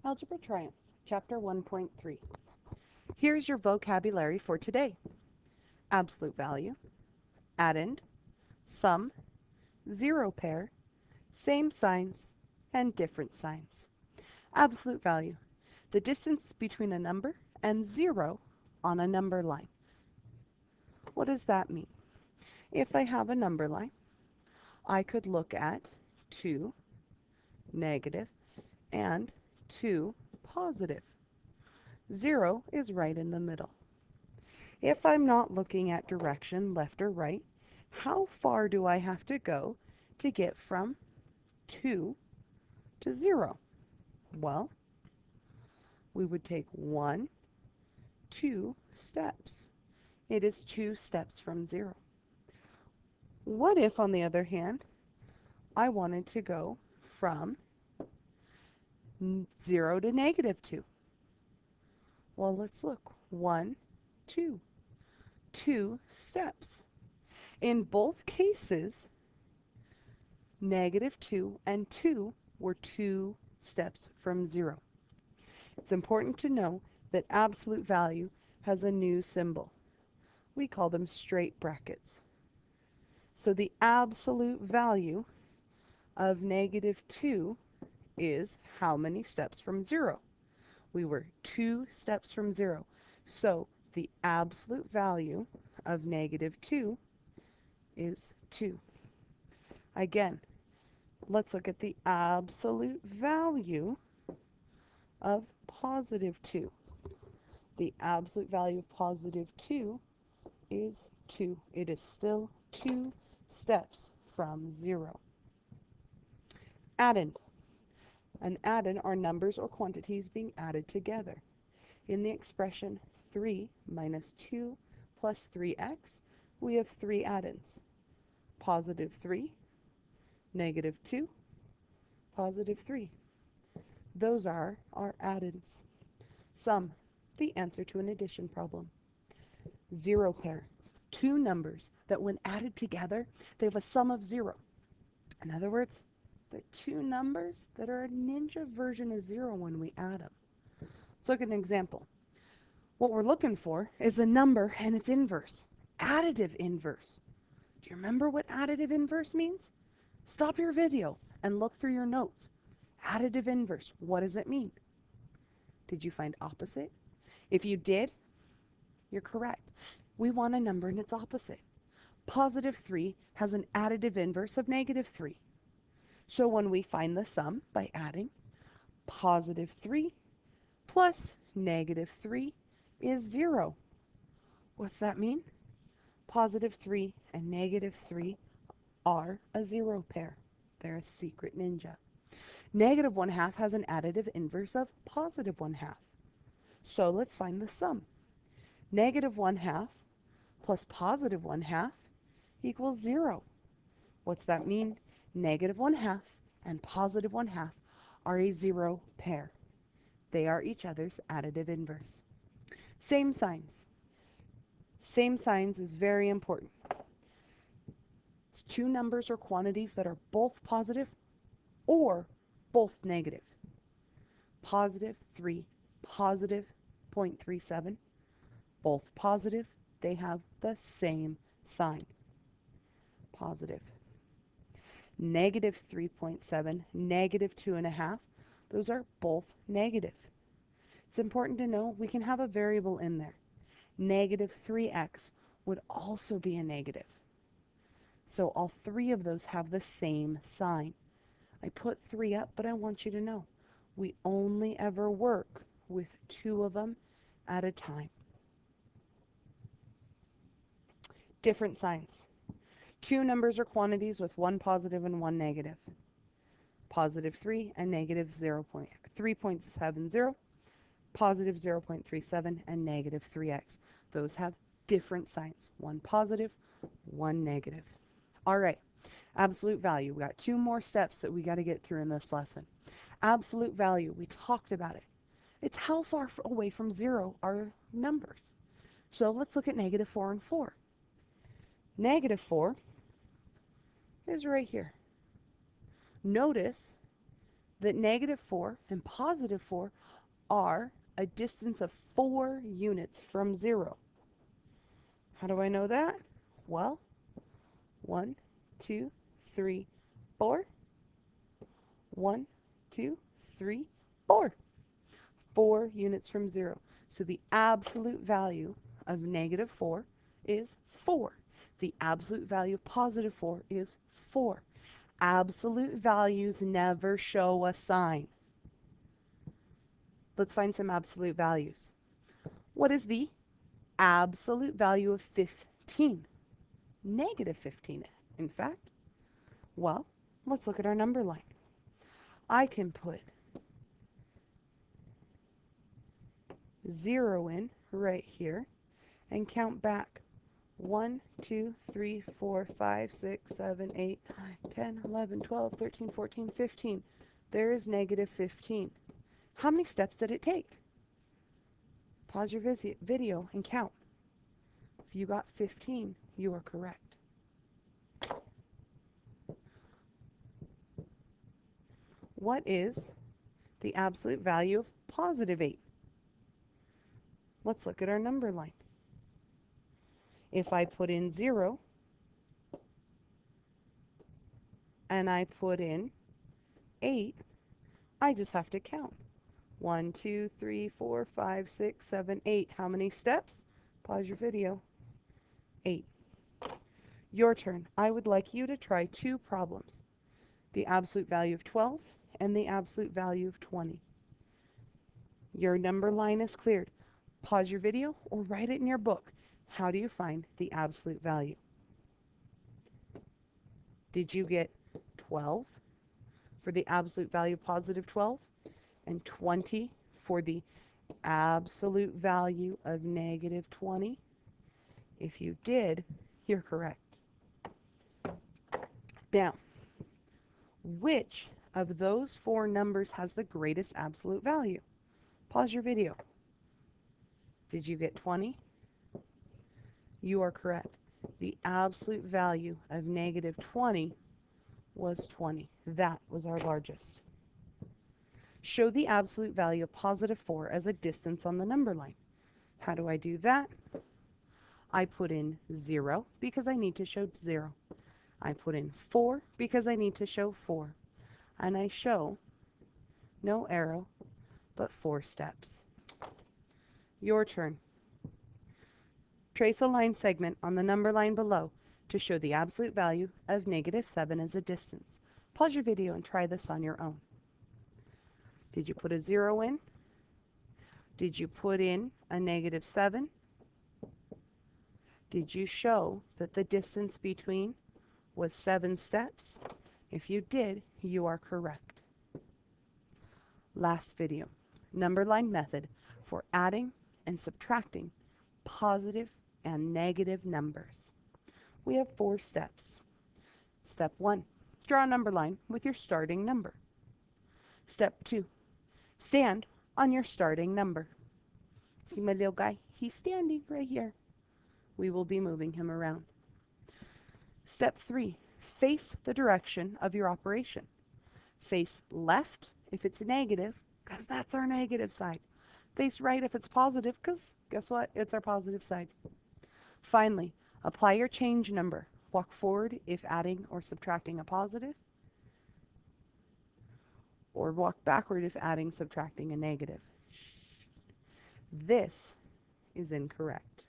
Algebra Triumphs Chapter 1.3. Here's your vocabulary for today. Absolute value, addend, sum, zero pair, same signs, and different signs. Absolute value, the distance between a number and zero on a number line. What does that mean? If I have a number line, I could look at 2 negative and 2 positive. 0 is right in the middle. If I'm not looking at direction, left or right, how far do I have to go to get from 2 to 0? Well, we would take 1, 2 steps. It is 2 steps from 0. What if, on the other hand, I wanted to go from 0 to negative 2? Well, let's look. 1, 2. 2 steps. In both cases, negative 2 and 2 were 2 steps from 0. It's important to know that absolute value has a new symbol. We call them straight brackets. So the absolute value of negative 2 is how many steps from 0? We were 2 steps from 0. So the absolute value of negative 2 is 2. Again, let's look at the absolute value of positive 2. The absolute value of positive 2 is 2. It is still 2 steps from 0. Addend. An addend are numbers or quantities being added together. In the expression 3 minus 2 plus 3x, we have 3 addends. Positive 3, negative 2, positive 3. Those are our addends. Sum, the answer to an addition problem. Zero pair, 2 numbers that when added together, they have a sum of 0. In other words, they're 2 numbers that are a ninja version of 0 when we add them. Let's look at an example. What we're looking for is a number and its inverse, additive inverse. Do you remember what additive inverse means? Stop your video and look through your notes. Additive inverse, what does it mean? Did you find opposite? If you did, you're correct. We want a number and its opposite. Positive 3 has an additive inverse of negative 3. So when we find the sum by adding, positive 3 plus negative 3 is 0. What's that mean? Positive 3 and negative 3 are a 0 pair. They're a secret ninja. Negative 1/2 has an additive inverse of positive 1/2. So let's find the sum. Negative 1/2 plus positive 1/2 equals 0. What's that mean? Negative 1/2 and positive 1/2 are a 0 pair. They are each other's additive inverse. Same signs. Same signs is very important. It's 2 numbers or quantities that are both positive or both negative. Positive 3, positive 0.37, both positive, they have the same sign. Positive. Negative 3.7, negative 2.5, those are both negative. It's important to know we can have a variable in there. Negative 3x would also be a negative. So all 3 of those have the same sign. I put 3 up, but I want you to know we only ever work with 2 of them at a time. Different signs. 2 numbers or quantities with 1 positive and 1 negative. Positive 3 and negative 3.70, positive 0.37 and negative 3x. Those have different signs. 1 positive, 1 negative. All right, absolute value. We got 2 more steps that we got to get through in this lesson. Absolute value, we talked about it. It's how far away from 0 are numbers. So let's look at negative 4 and 4. Negative 4 is right here. Notice that negative 4 and positive 4 are a distance of 4 units from 0. How do I know that? Well, 1, 2, 3, 4. 1, 2, 3, 4. 4 units from 0. So the absolute value of negative 4 is 4. The absolute value of positive 4 is 4. Absolute values never show a sign. Let's find some absolute values. What is the absolute value of 15? Negative 15, in fact. Well, let's look at our number line. I can put 0 in right here and count back 1, 2, 3, 4, 5, 6, 7, 8, 9, 10, 11, 12, 13, 14, 15. There is negative 15. How many steps did it take? Pause your video and count. If you got 15, you are correct. What is the absolute value of positive 8? Let's look at our number line. If I put in 0 and I put in 8, I just have to count. 1, 2, 3, 4, 5, 6, 7, 8. How many steps? Pause your video. 8. Your turn. I would like you to try 2 problems. The absolute value of 12 and the absolute value of 20. Your number line is cleared. Pause your video or write it in your book. How do you find the absolute value? Did you get 12 for the absolute value of positive 12 and 20 for the absolute value of negative 20? If you did, you're correct. Now, which of those 4 numbers has the greatest absolute value? Pause your video. Did you get 20? You are correct. The absolute value of negative 20 was 20. That was our largest. Show the absolute value of positive 4 as a distance on the number line. How do I do that? I put in 0 because I need to show 0. I put in 4 because I need to show 4. And I show no arrow, but 4 steps. Your turn. Trace a line segment on the number line below to show the absolute value of negative 7 as a distance. Pause your video and try this on your own. Did you put a 0 in? Did you put in a negative 7? Did you show that the distance between was 7 steps? If you did, you are correct. Last video, number line method for adding and subtracting positive and negative numbers. We have 4 steps. Step 1, draw a number line with your starting number. Step 2, stand on your starting number. See my little guy? He's standing right here. We will be moving him around. Step 3, face the direction of your operation. Face left if it's negative, because that's our negative side. Face right if it's positive, because guess what? It's our positive side. Finally, apply your change number. Walk forward if adding or subtracting a positive, or walk backward if adding, subtracting a negative. This is incorrect.